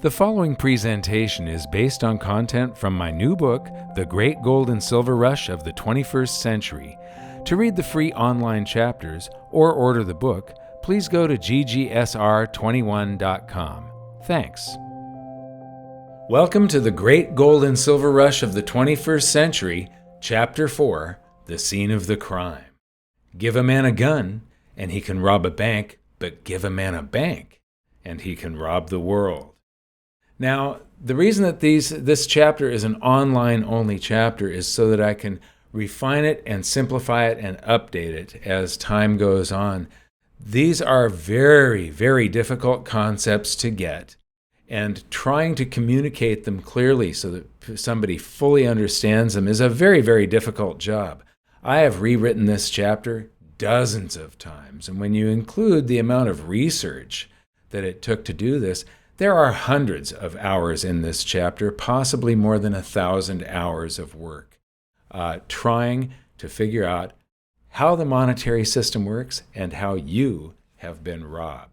The following presentation is based on content from my new book, The Great Gold and Silver Rush of the 21st Century. To read the free online chapters or order the book, please go to ggsr21.com. Thanks. Welcome to The Great Gold and Silver Rush of the 21st Century, Chapter 4, The Scene of the Crime. Give a man a gun, and he can rob a bank, but give a man a bank, and he can rob the world. Now, the reason that this chapter is an online-only chapter is so that I can refine it and simplify it and update it as time goes on. These are very, very difficult concepts to get, and trying to communicate them clearly so that somebody fully understands them is a very, very difficult job. I have rewritten this chapter dozens of times, and when you include the amount of research that it took to do this, there are hundreds of hours in this chapter, possibly more than 1,000 hours of work, trying to figure out how the monetary system works and how you have been robbed.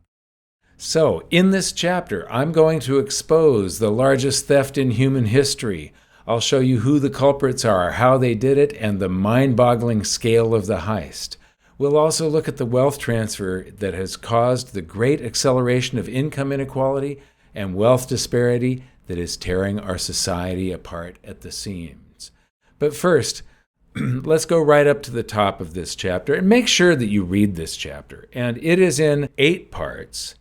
So, in this chapter, I'm going to expose the largest theft in human history. I'll show you who the culprits are, how they did it, and the mind-boggling scale of the heist. We'll also look at the wealth transfer that has caused the great acceleration of income inequality and wealth disparity that is tearing our society apart at the seams. But first, let's go right up to the top of this chapter and make sure that you read this chapter. And it is in 8 parts.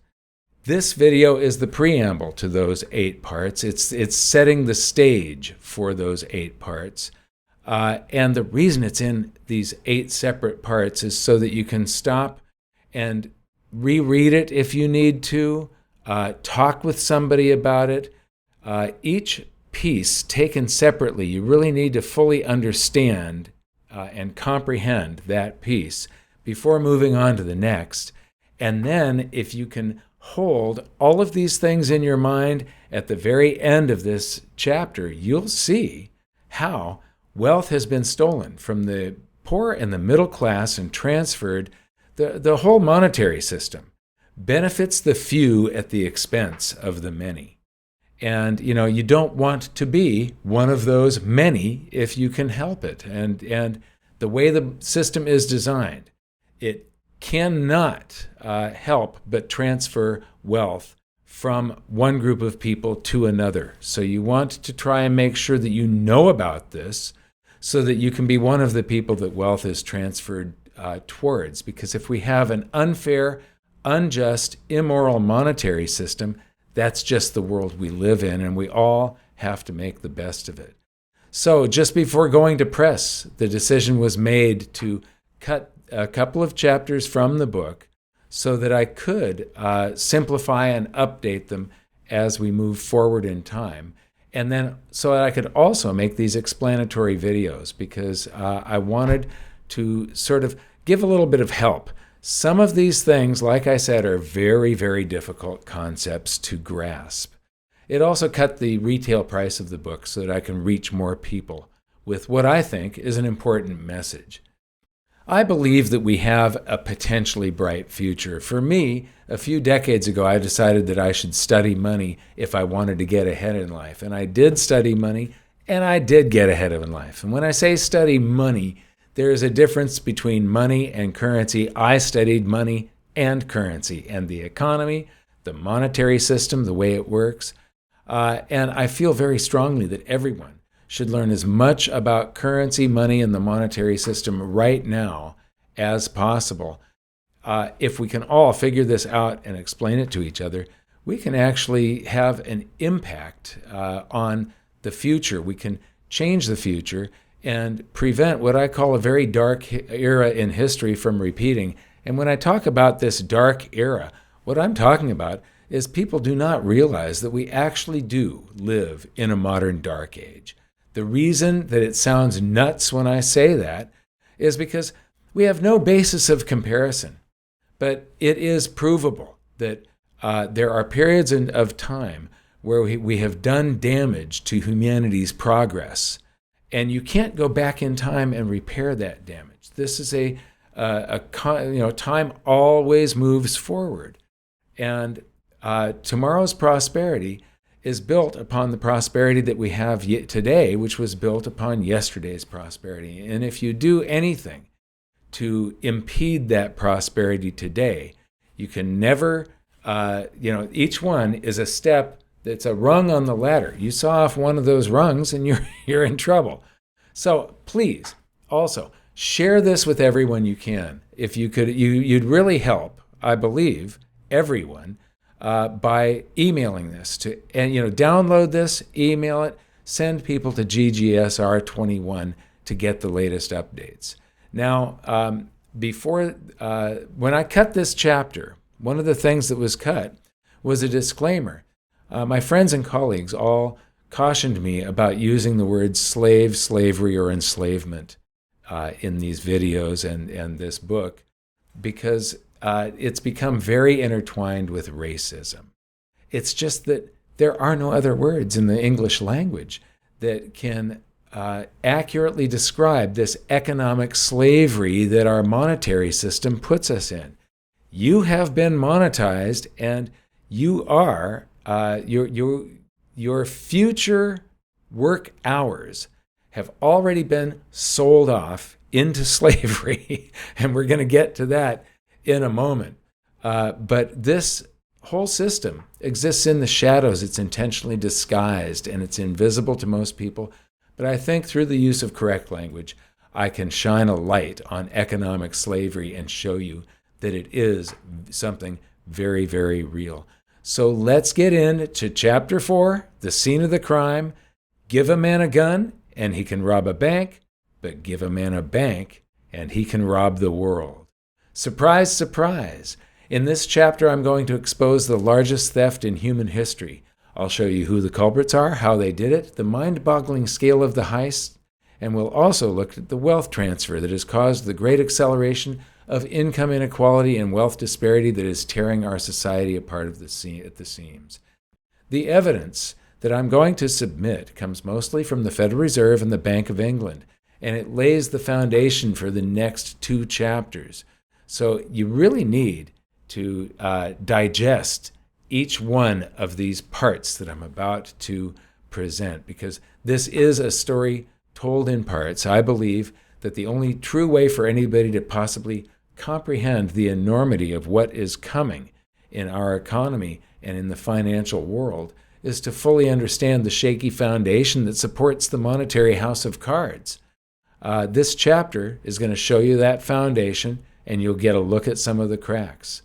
This video is the preamble to those 8 parts. It's setting the stage for those 8 parts. And the reason it's in these 8 separate parts is so that you can stop and reread it if you need to, talk with somebody about it. Each piece taken separately, you really need to fully understand and comprehend that piece before moving on to the next. And then if you can hold all of these things in your mind at the very end of this chapter, you'll see how wealth has been stolen from the poor and the middle class and transferred. The whole monetary system benefits the few at the expense of the many. And, you don't want to be one of those many if you can help it. And the way the system is designed, it cannot help but transfer wealth from one group of people to another. So you want to try and make sure that you know about this so that you can be one of the people that wealth is transferred towards. Because if we have an unfair, unjust, immoral monetary system, that's just the world we live in, and we all have to make the best of it. So just before going to press, the decision was made to cut a couple of chapters from the book so that I could simplify and update them as we move forward in time. And then so that I could also make these explanatory videos, because I wanted to sort of give a little bit of help. Some of these things, like I said, are very, very difficult concepts to grasp. It also cut the retail price of the book so that I can reach more people with what I think is an important message. I believe that we have a potentially bright future. For me, a few decades ago, I decided that I should study money if I wanted to get ahead in life. And I did study money, and I did get ahead in life. And when I say study money, there is a difference between money and currency. I studied money and currency and the economy, the monetary system, the way it works. And I feel very strongly that everyone should learn as much about currency, money, and the monetary system right now as possible. If we can all figure this out and explain it to each other, we can actually have an impact on the future. We can change the future and prevent what I call a very dark era in history from repeating. And when I talk about this dark era, what I'm talking about is people do not realize that we actually do live in a modern dark age. The reason that it sounds nuts when I say that is because we have no basis of comparison. But it is provable that there are periods of time where we have done damage to humanity's progress. And you can't go back in time and repair that damage. This is time always moves forward. And tomorrow's prosperity is built upon the prosperity that we have today, which was built upon yesterday's prosperity. And if you do anything to impede that prosperity today, you can never, each one is a step that's a rung on the ladder. You saw off one of those rungs and you're in trouble. So please, also, share this with everyone you can. If you could, you'd really help, I believe, everyone by emailing this download this, email it, send people to GGSR21 to get the latest updates. Now, when I cut this chapter, one of the things that was cut was a disclaimer. My friends and colleagues all cautioned me about using the words slave, slavery, or enslavement in these videos and this book, because it's become very intertwined with racism. It's just that there are no other words in the English language that can accurately describe this economic slavery that our monetary system puts us in. You have been monetized, and you are your future work hours have already been sold off into slavery, and we're going to get to that in a moment. But this whole system exists in the shadows. It's intentionally disguised, and it's invisible to most people. But I think through the use of correct language, I can shine a light on economic slavery and show you that it is something very, very real. So let's get into Chapter 4, the scene of the crime. Give a man a gun, and he can rob a bank, but give a man a bank, and he can rob the world. Surprise, surprise. In this chapter, I'm going to expose the largest theft in human history. I'll show you who the culprits are, how they did it, the mind-boggling scale of the heist, and we'll also look at the wealth transfer that has caused the great acceleration of income inequality and wealth disparity that is tearing our society apart at the seams. The evidence that I'm going to submit comes mostly from the Federal Reserve and the Bank of England, and it lays the foundation for the next 2 chapters. So you really need to digest each one of these parts that I'm about to present, because this is a story told in parts. I believe that the only true way for anybody to possibly comprehend the enormity of what is coming in our economy and in the financial world is to fully understand the shaky foundation that supports the monetary house of cards. This chapter is going to show you that foundation, and you'll get a look at some of the cracks.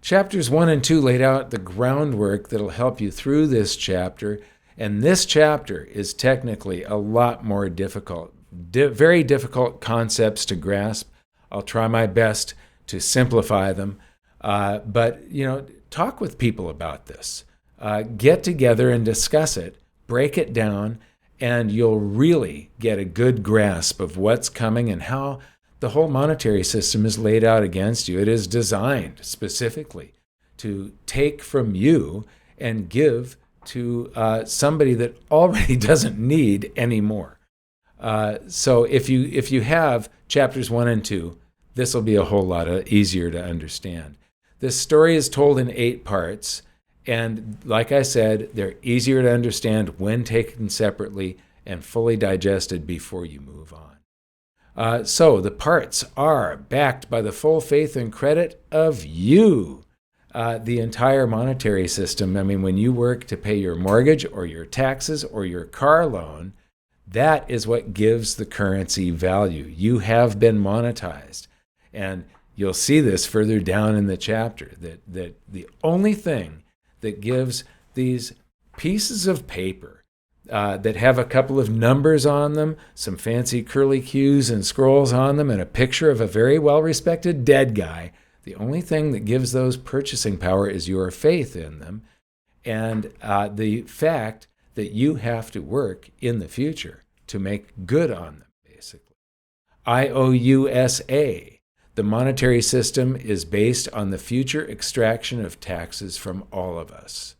Chapters 1 and 2 laid out the groundwork that'll help you through this chapter, and this chapter is technically a lot more difficult. Very difficult concepts to grasp. I'll try my best to simplify them, but talk with people about this. Get together and discuss it, break it down, and you'll really get a good grasp of what's coming and how the whole monetary system is laid out against you. It is designed specifically to take from you and give to somebody that already doesn't need any more. So if you have chapters 1 and 2, this will be a whole lot easier to understand. This story is told in 8 parts, and like I said, they're easier to understand when taken separately and fully digested before you move on. So the parts are backed by the full faith and credit of you, the entire monetary system. I mean, when you work to pay your mortgage or your taxes or your car loan, that is what gives the currency value. You have been monetized. And you'll see this further down in the chapter, that the only thing that gives these pieces of paper that have a couple of numbers on them, some fancy curly cues and scrolls on them, and a picture of a very well-respected dead guy, the only thing that gives those purchasing power is your faith in them and the fact that you have to work in the future to make good on them, basically. IOUSA. The monetary system is based on the future extraction of taxes from all of us.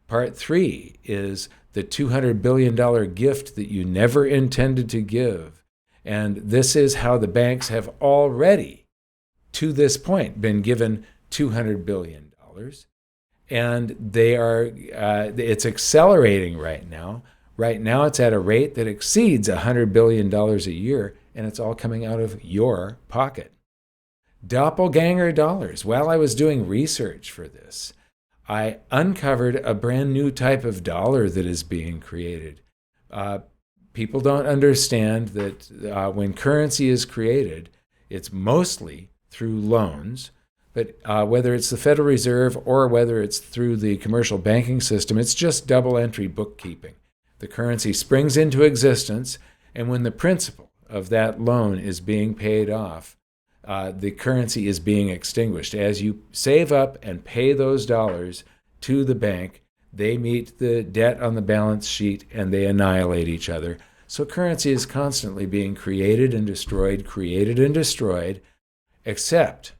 Part 3 is the $200 billion gift that you never intended to give. And this is how the banks have already, to this point, been given $200 billion. And it's accelerating right now. Right now, it's at a rate that exceeds $100 billion a year, and it's all coming out of your pocket. Doppelganger dollars. While I was doing research for this, I uncovered a brand new type of dollar that is being created. People don't understand that when currency is created, it's mostly through loans. But whether it's the Federal Reserve or whether it's through the commercial banking system, it's just double entry bookkeeping. The currency springs into existence, and when the principal of that loan is being paid off, the currency is being extinguished. As you save up and pay those dollars to the bank, they meet the debt on the balance sheet and they annihilate each other. So currency is constantly being created and destroyed, except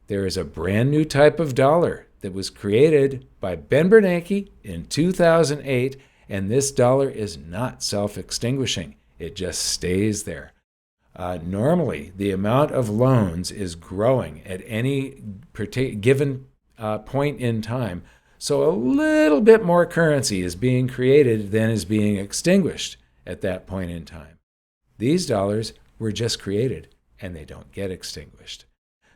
there is a brand new type of dollar that was created by Ben Bernanke in 2008, and this dollar is not self-extinguishing. It just stays there. Normally, the amount of loans is growing at any given point in time, so a little bit more currency is being created than is being extinguished at that point in time. These dollars were just created, and they don't get extinguished.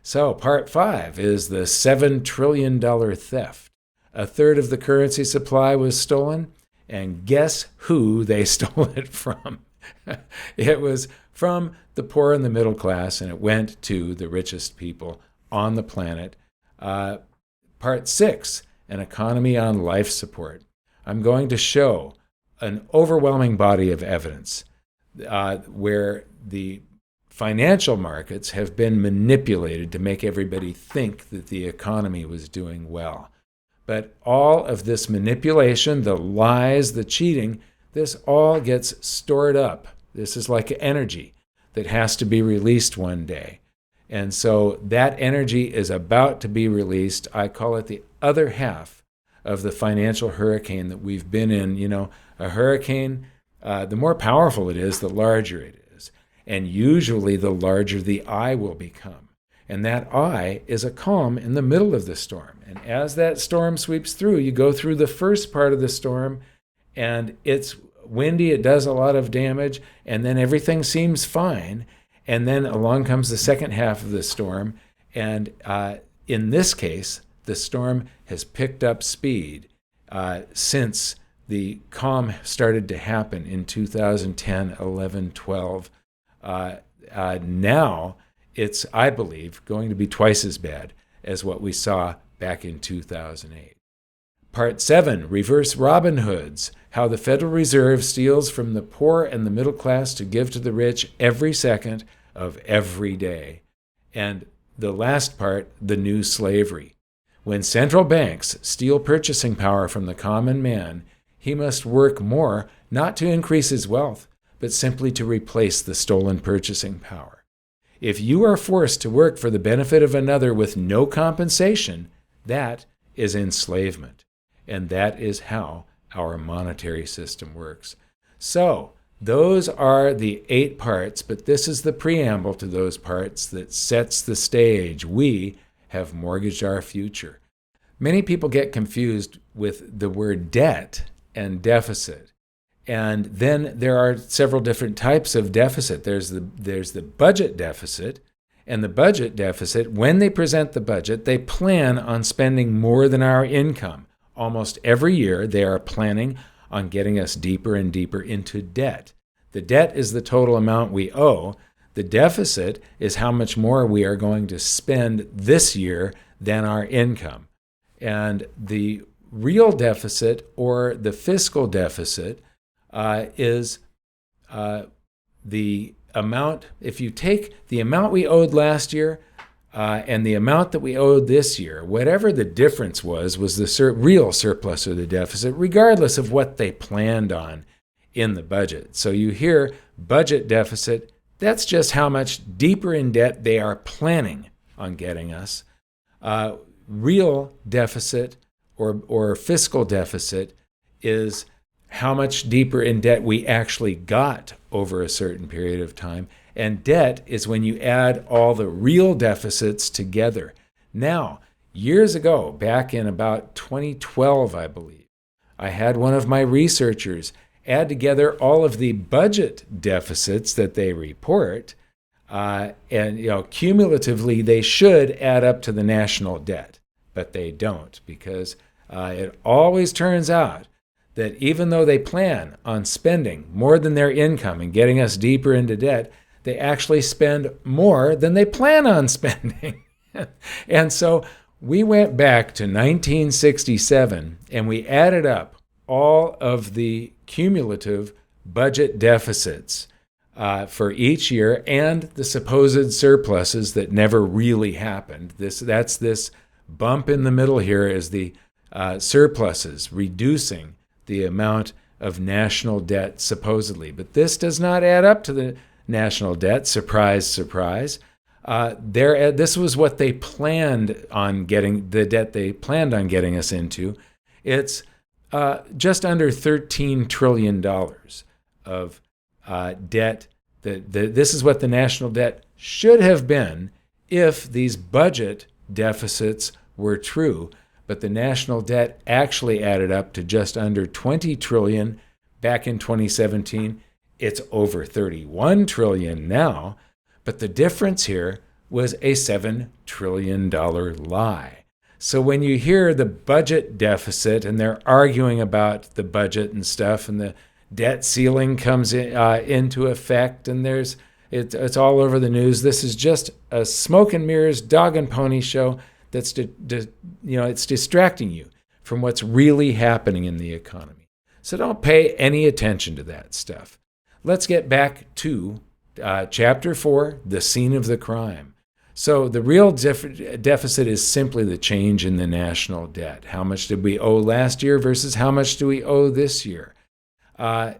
So part 5 is the $7 trillion theft. A third of the currency supply was stolen, and guess who they stole it from? It was from the poor and the middle class, and it went to the richest people on the planet. Part 6, an economy on life support. I'm going to show an overwhelming body of evidence where the financial markets have been manipulated to make everybody think that the economy was doing well. But all of this manipulation, the lies, the cheating, this all gets stored up. This is like energy that has to be released one day. And so that energy is about to be released. I call it the other half of the financial hurricane that we've been in. You know, a hurricane, the more powerful it is, the larger it is. And usually the larger the eye will become. And that eye is a calm in the middle of the storm. And as that storm sweeps through, you go through the first part of the storm, and it's windy, it does a lot of damage, and then everything seems fine. And then along comes the second half of the storm. And in this case, the storm has picked up speed since the calm started to happen in 2010, 11, 12. Now it's, I believe, going to be twice as bad as what we saw back in 2008. Part 7, reverse Robin Hoods, how the Federal Reserve steals from the poor and the middle class to give to the rich every second of every day. And the last part, the new slavery. When central banks steal purchasing power from the common man, he must work more, not to increase his wealth, but simply to replace the stolen purchasing power. If you are forced to work for the benefit of another with no compensation, that is enslavement. And that is how our monetary system works. So, those are the 8 parts, but this is the preamble to those parts that sets the stage. We have mortgaged our future. Many people get confused with the word debt and deficit. And then there are several different types of deficit. There's the budget deficit. And the budget deficit, when they present the budget, they plan on spending more than our income. Almost every year, they are planning on getting us deeper and deeper into debt. The debt is the total amount we owe. The deficit is how much more we are going to spend this year than our income. And the real deficit, or the fiscal deficit, is the amount, if you take the amount we owed last year and the amount that we owed this year, whatever the difference was the real surplus or the deficit, regardless of what they planned on in the budget. So you hear budget deficit, that's just how much deeper in debt they are planning on getting us. Real deficit or fiscal deficit is how much deeper in debt we actually got over a certain period of time. And debt is when you add all the real deficits together. Now, years ago, back in about 2012, I believe, I had one of my researchers add together all of the budget deficits that they report, and cumulatively they should add up to the national debt, but they don't, because it always turns out that even though they plan on spending more than their income and getting us deeper into debt, they actually spend more than they plan on spending. And so we went back to 1967 and we added up all of the cumulative budget deficits for each year and the supposed surpluses that never really happened. That's this bump in the middle here is the surpluses, reducing the amount of national debt supposedly. But this does not add up to the national debt. Surprise, surprise. This was what they planned on getting, the debt they planned on getting us into. It's just under $13 trillion of debt. This is what the national debt should have been if these budget deficits were true. But the national debt actually added up to just under $20 trillion back in 2017. It's over $31 trillion now. But the difference here was a $7 trillion lie. So when you hear the budget deficit and they're arguing about the budget and stuff, and the debt ceiling comes into effect, and it's all over the news, this is just a smoke and mirrors, dog and pony show that's it's distracting you from what's really happening in the economy. So don't pay any attention to that stuff. Let's get back to Chapter 4, the scene of the crime. So the real deficit is simply the change in the national debt. How much did we owe last year versus how much do we owe this year? In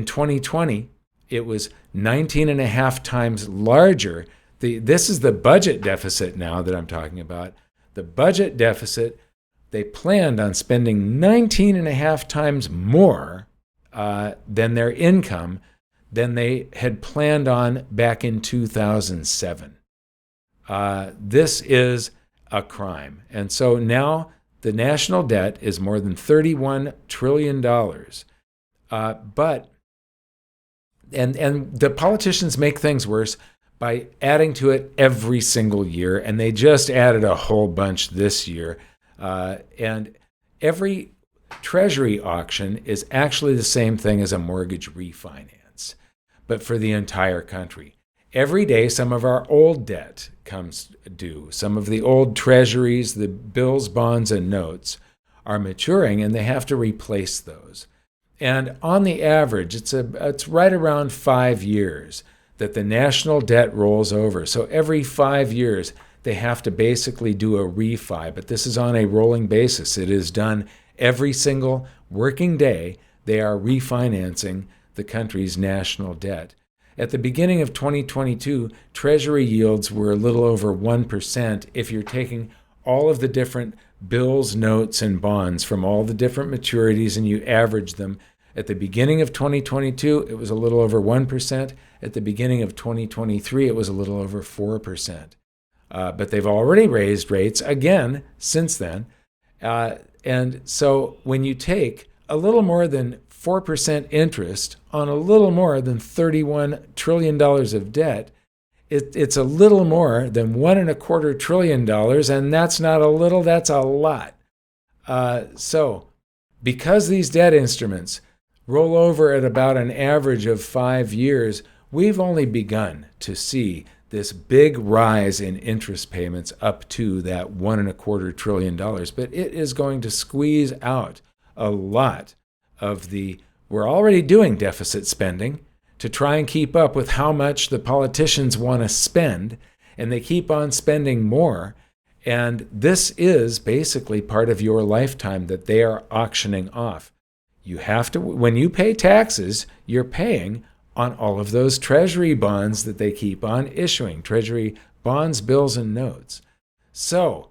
2020, it was 19 and a half times larger. This is the budget deficit now that I'm talking about. The budget deficit, they planned on spending 19 and a half times more than their income than they had planned on back in 2007. This is a crime. And so now the national debt is more than $31 trillion. But the politicians make things worse by adding to it every single year, and they just added a whole bunch this year. And every treasury auction is actually the same thing as a mortgage refinance, but for the entire country. Every day, some of our old debt comes due. Some of the old treasuries, the bills, bonds, and notes are maturing, and they have to replace those. And on the average, it's right around 5 years that the national debt rolls over. So every 5 years, they have to basically do a refi, but this is on a rolling basis. It is done every single working day. They are refinancing the country's national debt. At the beginning of 2022, Treasury yields were a little over 1% if you're taking all of the different bills, notes, and bonds from all the different maturities and you average them. At the beginning of 2022, it was a little over 1%. At the beginning of 2023, it was a little over 4%. But they've already raised rates again since then. And so when you take a little more than 4% interest on a little more than $31 trillion of debt, it's a little more than $1.25 trillion, and that's not a little, that's a lot. So because these debt instruments roll over at about an average of 5 years, we've only begun to see this big rise in interest payments up to that $1.25 trillion. But it is going to squeeze out a lot of we're already doing deficit spending to try and keep up with how much the politicians want to spend, and they keep on spending more. And this is basically part of your lifetime that they are auctioning off. You have to, when you pay taxes, you're paying on all of those treasury bonds that they keep on issuing, treasury bonds, bills, and notes. So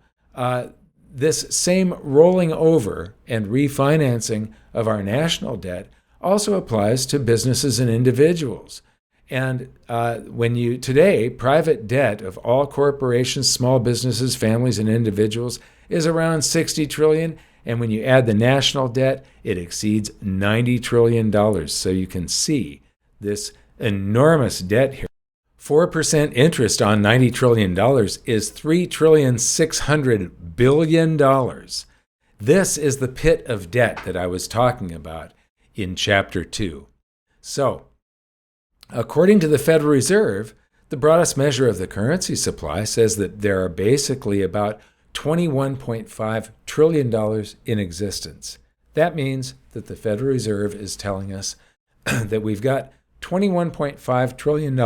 this same rolling over and refinancing of our national debt also applies to businesses and individuals. And today, private debt of all corporations, small businesses, families, and individuals is around $60 trillion. And when you add the national debt, it exceeds $90 trillion. So you can see this enormous debt here. 4% interest on $90 trillion is $3,600 billion. This is the pit of debt that I was talking about in Chapter 2. So, according to the Federal Reserve, the broadest measure of the currency supply says that there are basically about $21.5 trillion in existence. That means that the Federal Reserve is telling us that we've got $21.5 trillion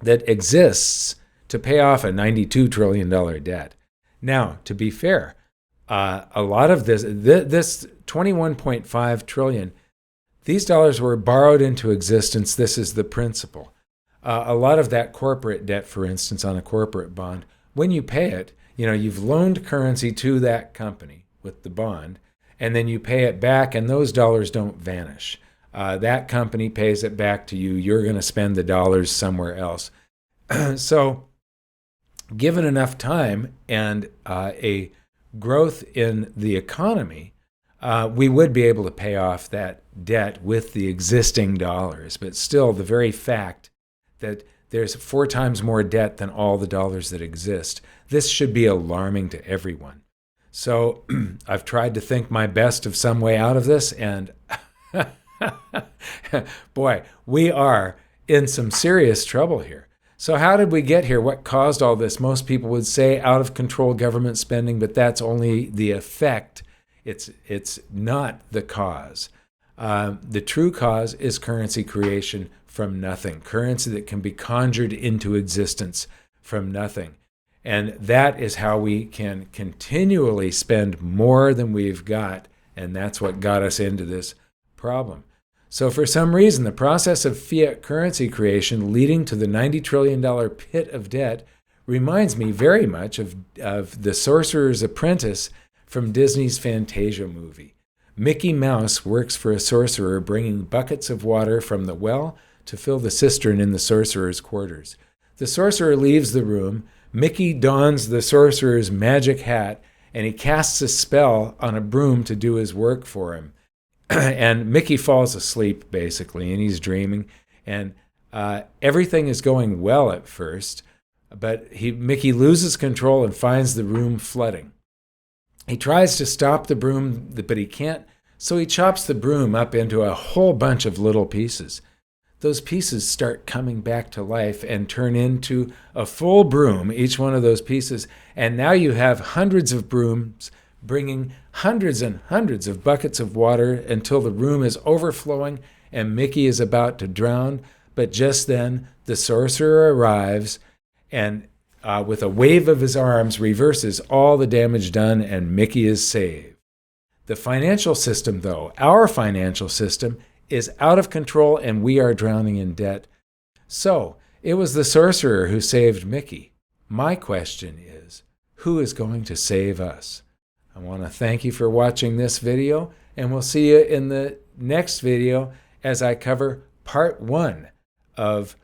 that exists to pay off a $92 trillion debt. Now, to be fair, a lot of this 21.5 trillion, these dollars were borrowed into existence. This is the principle. A lot of that corporate debt, for instance, on a corporate bond, when you pay it, you've loaned currency to that company with the bond, and then you pay it back, and those dollars don't vanish. That company pays it back to you. You're going to spend the dollars somewhere else. So, given enough time and a growth in the economy, we would be able to pay off that debt with the existing dollars. But still, the very fact that there's 4 times more debt than all the dollars that exist, this should be alarming to everyone. So I've tried to think my best of some way out of this, and boy, we are in some serious trouble here. So how did we get here? What caused all this? Most people would say out of control government spending, but that's only the effect. It's not the cause. The true cause is currency creation from nothing, currency that can be conjured into existence from nothing. And that is how we can continually spend more than we've got, and that's what got us into this problem. So for some reason, the process of fiat currency creation leading to the $90 trillion pit of debt reminds me very much of the Sorcerer's Apprentice from Disney's Fantasia movie. Mickey Mouse works for a sorcerer bringing buckets of water from the well to fill the cistern in the sorcerer's quarters. The sorcerer leaves the room. Mickey dons the sorcerer's magic hat, and he casts a spell on a broom to do his work for him. And Mickey falls asleep, basically, and he's dreaming. And everything is going well at first, but Mickey loses control and finds the room flooding. He tries to stop the broom, but he can't, so he chops the broom up into a whole bunch of little pieces. Those pieces start coming back to life and turn into a full broom, each one of those pieces. And now you have hundreds of brooms bringing hundreds and hundreds of buckets of water until the room is overflowing and Mickey is about to drown. But just then, the sorcerer arrives and with a wave of his arms reverses all the damage done, and Mickey is saved. The financial system, though, our financial system, is out of control and we are drowning in debt. So, it was the sorcerer who saved Mickey. My question is, who is going to save us? I want to thank you for watching this video, and we'll see you in the next video as I cover part 1 of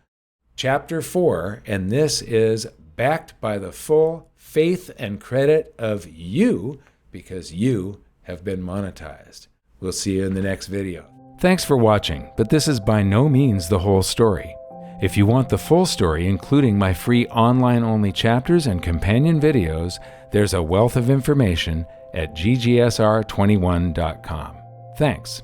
Chapter 4, and this is backed by the full faith and credit of you, because you have been monetized. We'll see you in the next video. Thanks for watching, but this is by no means the whole story. If you want the full story, including my free online-only chapters and companion videos, there's a wealth of information at ggsr21.com. Thanks.